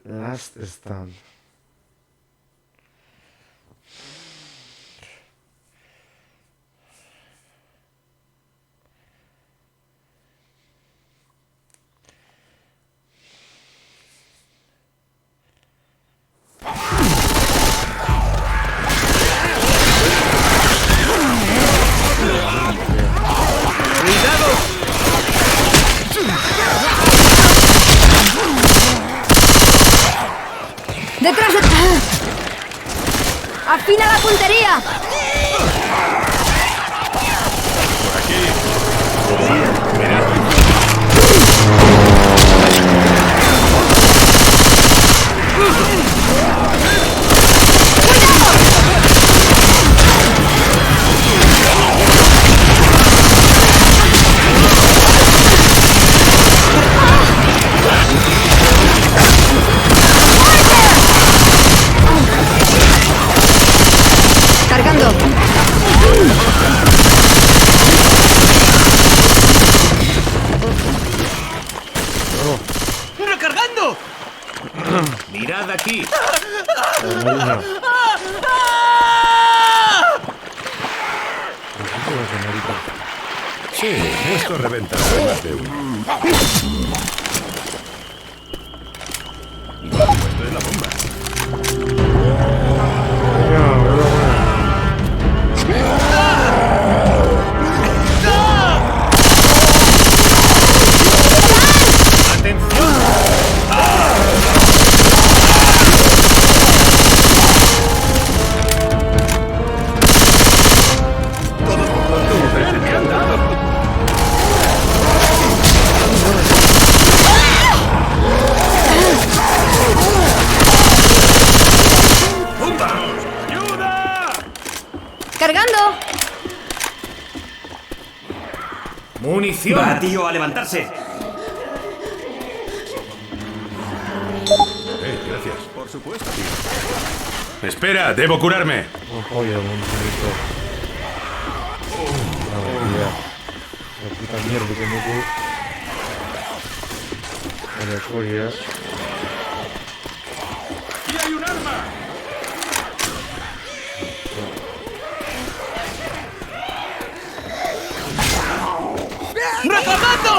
Last Stand. ¡Detrás de... ¡Afina la puntería! Por aquí. Mirad. ¡Cargando! ¡Recargando! Mirad aquí. Sí, esto reventará más de uno. Esto es la bomba. ¡Cargando! ¡Munición! Va, tío, a levantarse. Gracias. Por supuesto, tío. Espera, debo curarme. Joder, un poquito. La puta mierda que me puedo. Vale, joder. ¡Aquí hay un arma! ¡Recargando!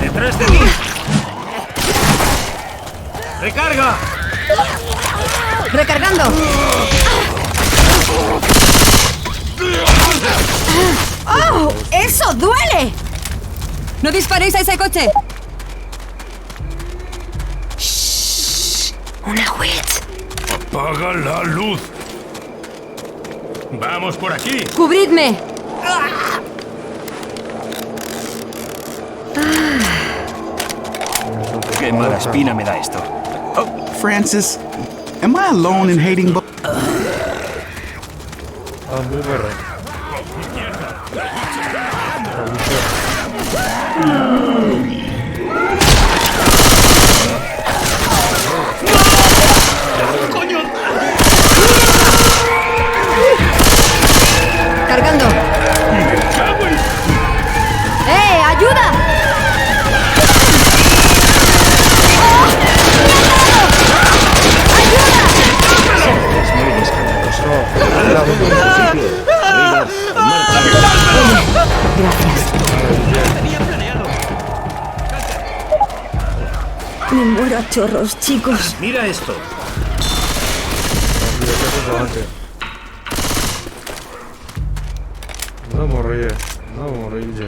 ¡Detrás de mí! ¡Recarga! ¡Recargando! ¡Oh! ¡Eso duele! ¡No disparéis a ese coche! ¡Shh! ¡Una witch! ¡Apaga la luz! ¡Vamos por aquí! ¡Cubridme! Qué mala espina me da esto. Oh, Francis, am I alone in hating both? Muy perro. ¡Cargando! ¡Ayuda! Me muero a chorros, chicos. Mira esto. No morir, no morir ya.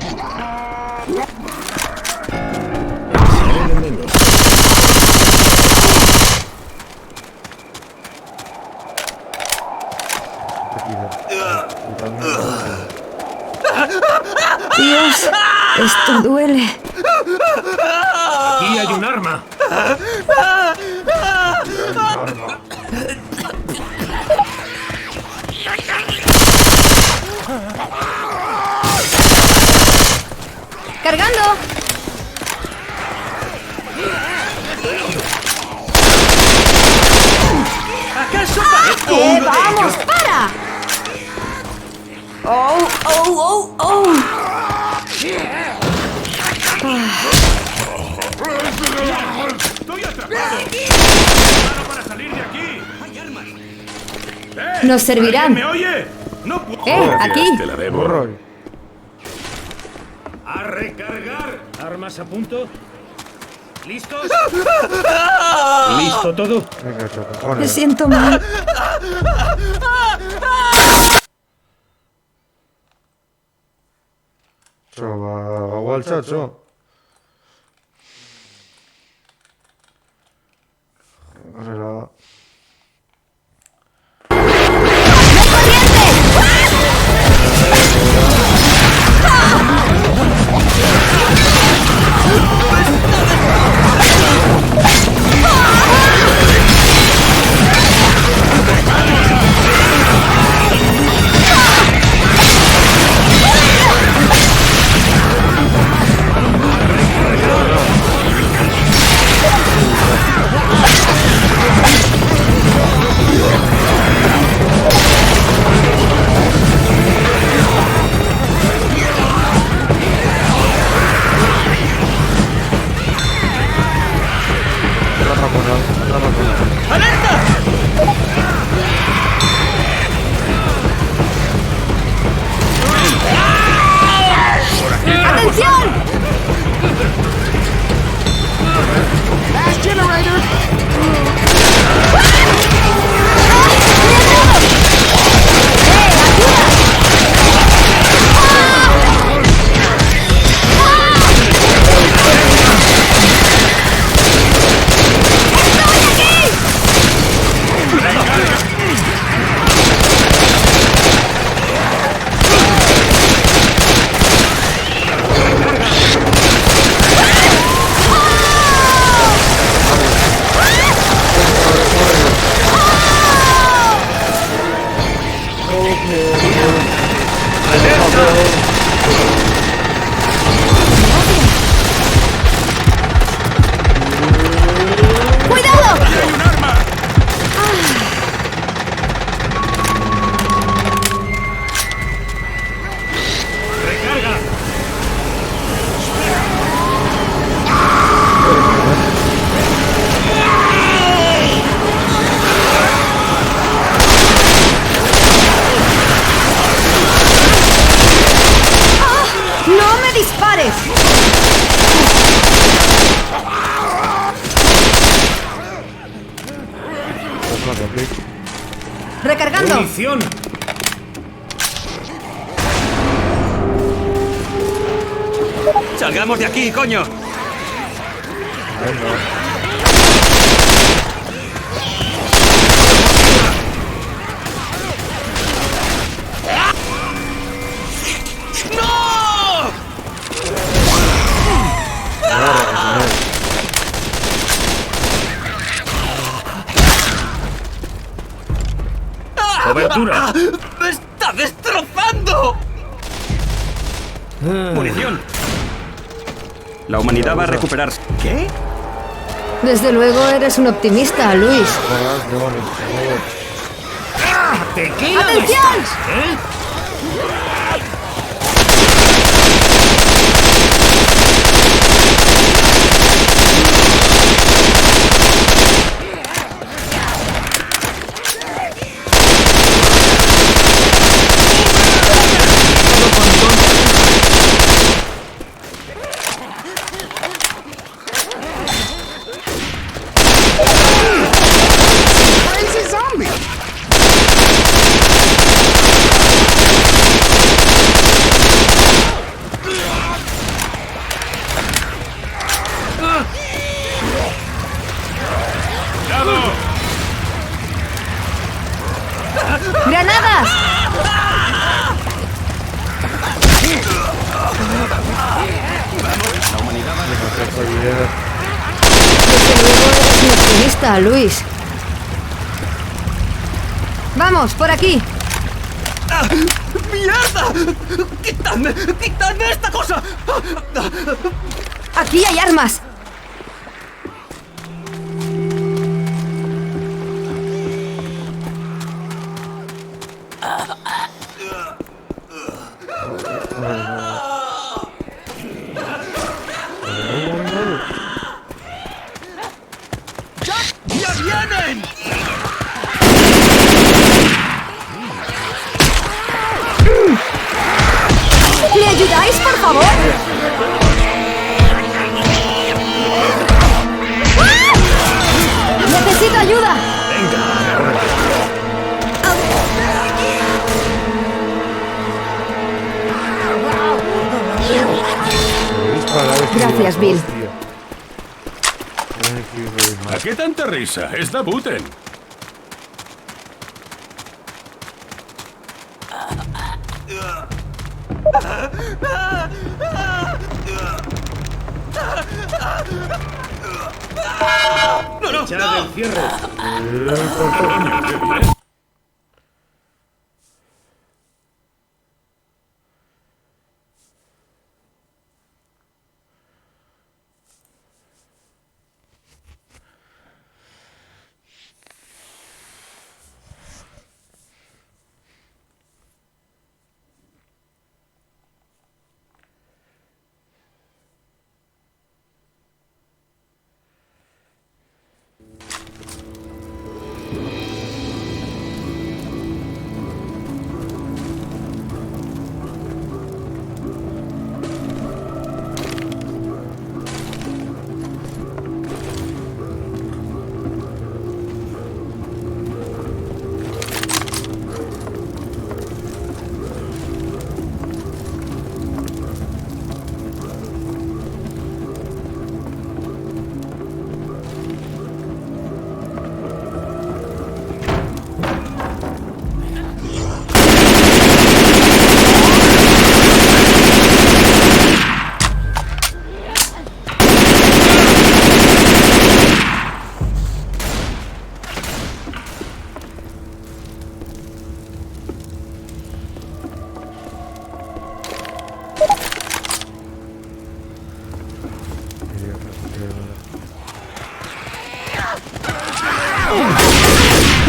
Dios, esto duele. Aquí hay un arma. ¡Cargando! ¿Acaso parezco uno de ¡Vamos, ellos? para! ¡Oh, oh, oh, oh! ¡Estoy atrapado! ¡Plano para salir de aquí! ¡Hay armas! Nos servirán. ¿Alguien me oye? ¡No puedo! Aquí. Te la debo. Burro. ¡A recargar! ¿Armas a punto? ¿Listos? ¿Listo todo? Venga, chato, Me cojones. siento mal. Chaval, agua al chacho. Joder, ¡Atención! ¡Cuidado! ¡Recarga! ¡No me dispares! ¡Recargando! ¡Munición! ¡Salgamos de aquí, coño! ¡Cobertura! ¡Me está destrozando! ¡Munición! La humanidad va a recuperarse. ¿Qué? Desde luego eres un optimista, Luis. ¡Tequila! ¡Atención! ¿Eh? Crazy zombie. ¡Granadas! Desde luego eres mi optimista, Luis. ¡Vamos, por aquí! ¡Mierda! ¡Quitadme! ¡Quitadme esta cosa! ¡Aquí hay armas! ¡Ya vienen! ¿Me ayudáis, por favor? ¡Ah! ¡Necesito ayuda! Gracias, Bill. ¿A qué tanta risa? Es Dabuten. Echad el cierre. Coño, qué bien.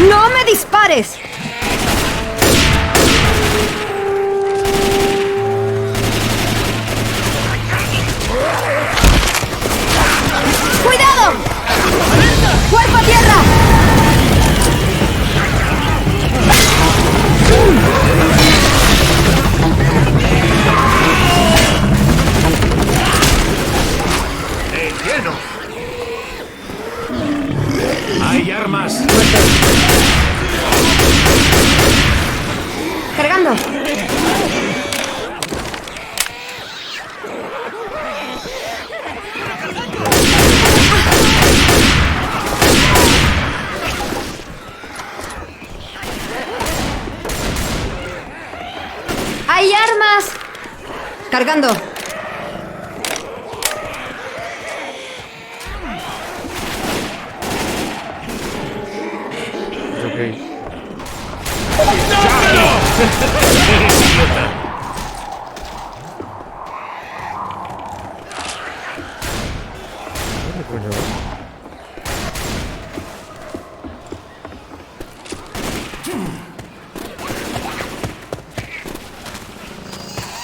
¡No me dispares! ¡Cuidado! ¡Cuerpo a tierra! ¡Lleno! ¡Hay armas! Cargando. ¡Hay armas! Cargando. Ok. ¿Dónde coño va?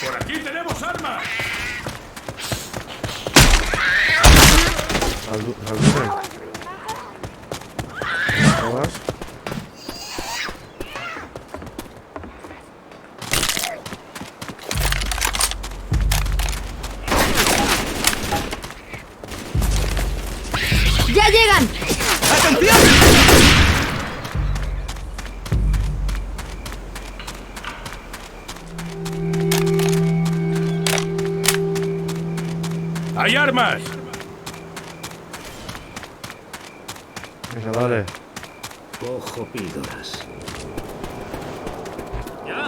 ¡Por aquí tenemos armas! ¿Alguna? ¿No vas? ¡Ya llegan! ¡Hay armas! Venga, dale. Cojo píldoras. ¿Ya?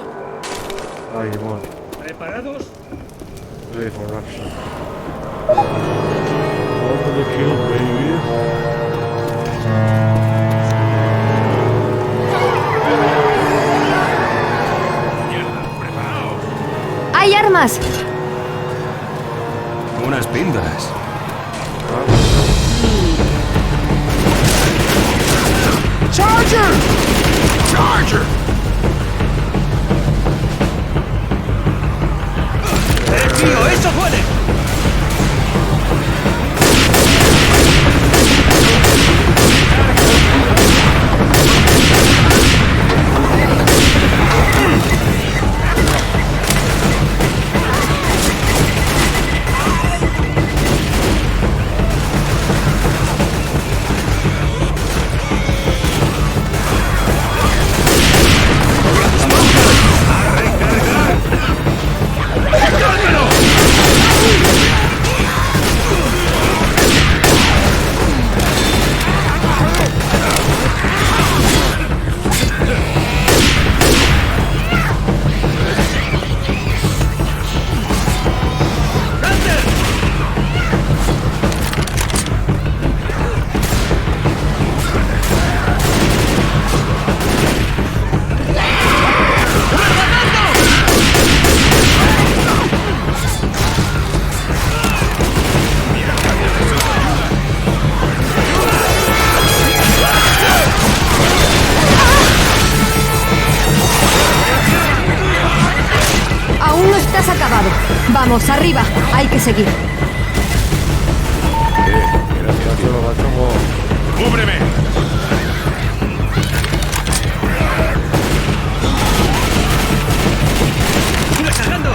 Ay, mon. ¿Preparados? Ready for action. All for the kill, baby. ¡Hay armas! Unas píldoras. Charger! Charger! ¡Tío, eso duele! Aún no estás acabado. Vamos, arriba. Hay que seguir. Gracias, tío, macho. ¡Cúbreme! ¡Recargando!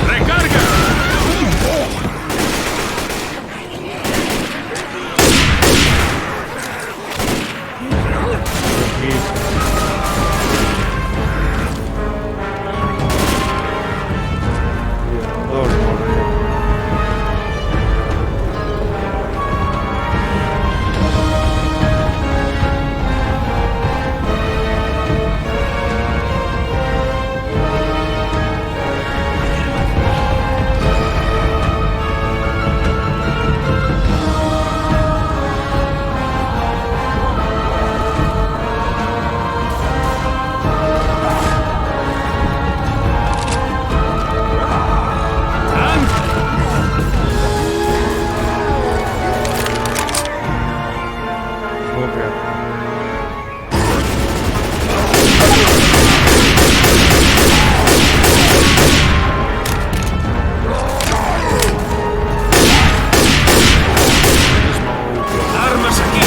¡Recarga! Dos, por ¡Armas aquí!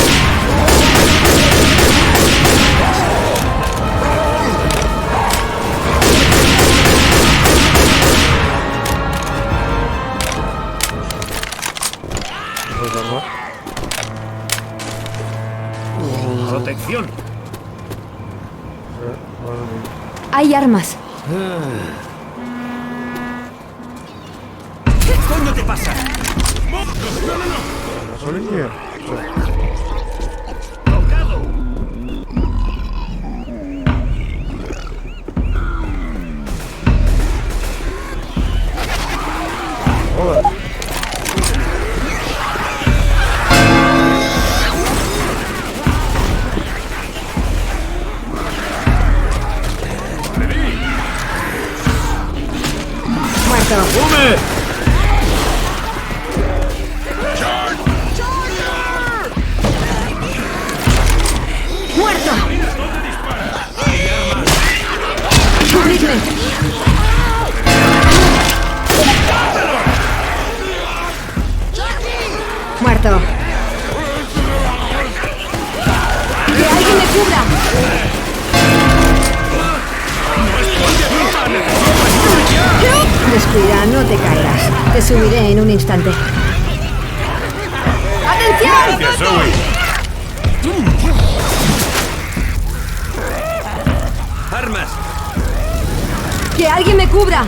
dos armas. Protección. Madre mía. Hay armas. ¿Qué coño te pasa? ¿Gasolina? Tocado. Joder. Muerto. ¡Muerto! ¡Cubridme! Muerto. ¡Que alguien me cubra! Descuida, no te caerás. Te subiré en un instante. ¡Atención! ¡Gracias, Zoe! ¡Armas! ¡Que alguien me cubra!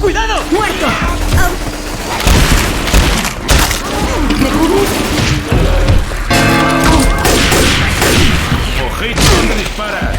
¡Cuidado! ¡Muerto! ¿Me cubres? ¡Ojito! ¿Dónde disparas?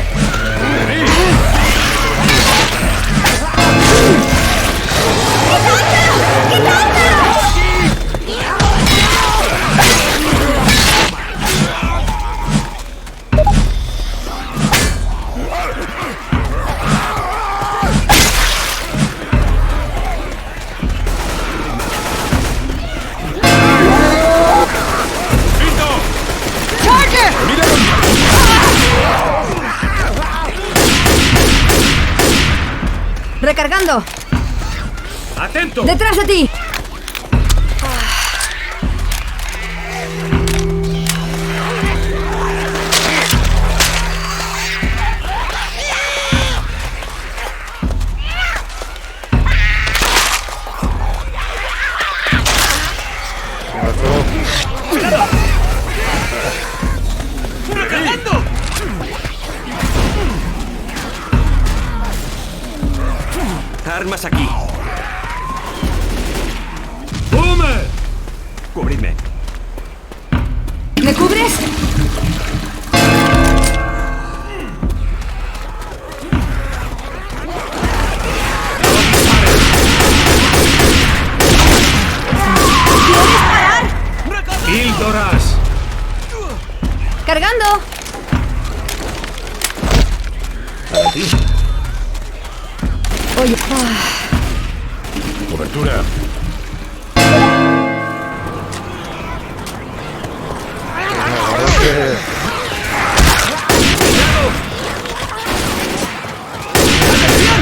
¡Recargando! ¡Atento! ¡Detrás de ti! ¡Recargando! ¡Armas aquí! ¡Boomer! ¡Cubridme! ¿Me cubres? ¿Quieres parar? ¡Píldoras! ¡Cargando! Oye, Cobertura.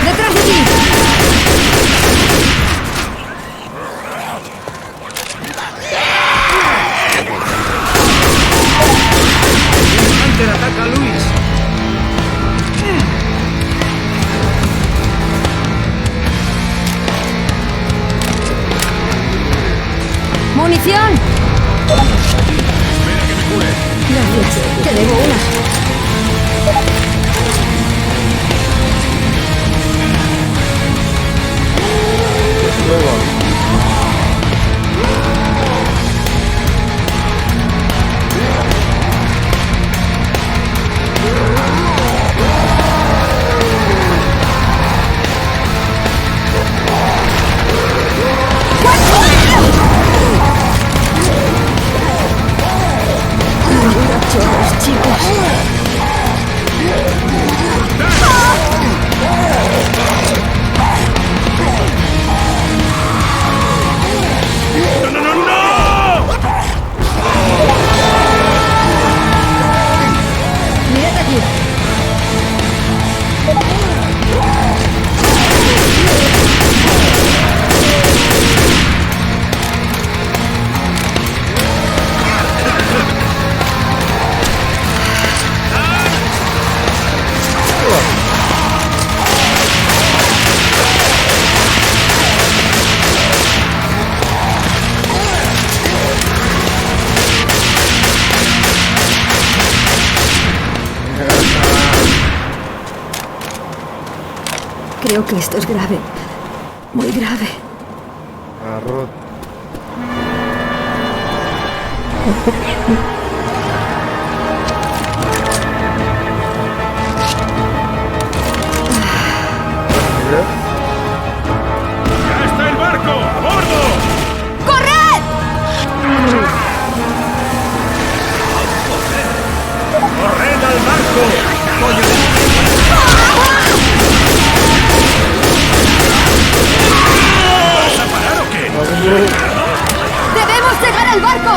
¡detrás de ti! ¡Hunter ataca a Luis! ¡Munición! Gracias, te debo una. Chorros, chicos. Mírate aquí. Creo que esto es grave. Muy grave. Arroz. ¡Ya está el barco! ¡A bordo! ¡Corred! ¡Corred al barco! ¿Vas a parar o qué? ¡Debemos llegar al barco!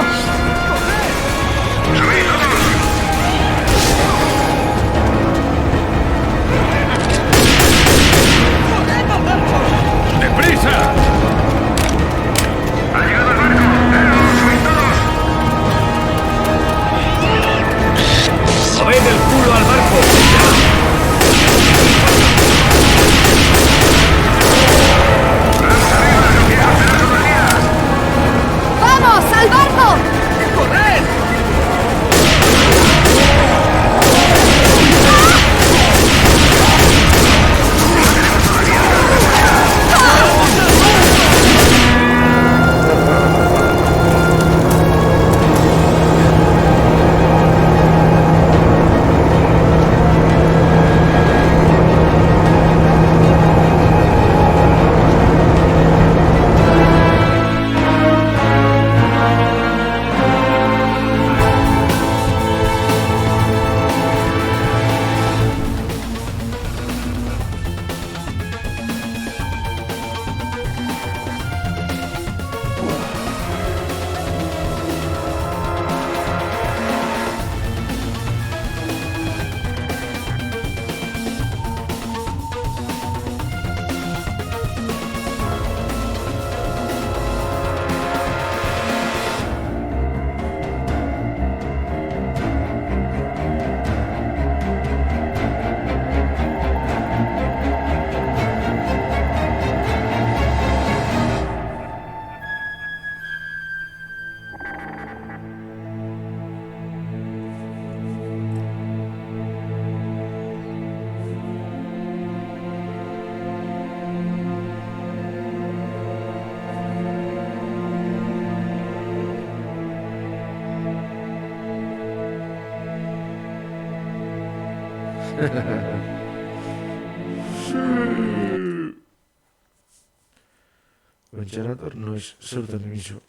Ventxerator noiz zertan emiso.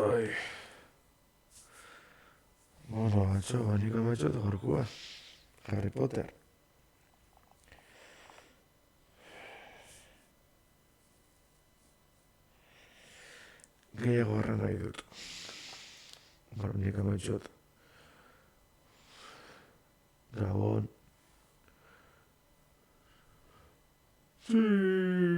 Ai. Bueno, atxo, nik ametxot gorkua. Harry Potter. Gehiago harra nahi dut. Bueno, nik ametxot. Dragon. Sí.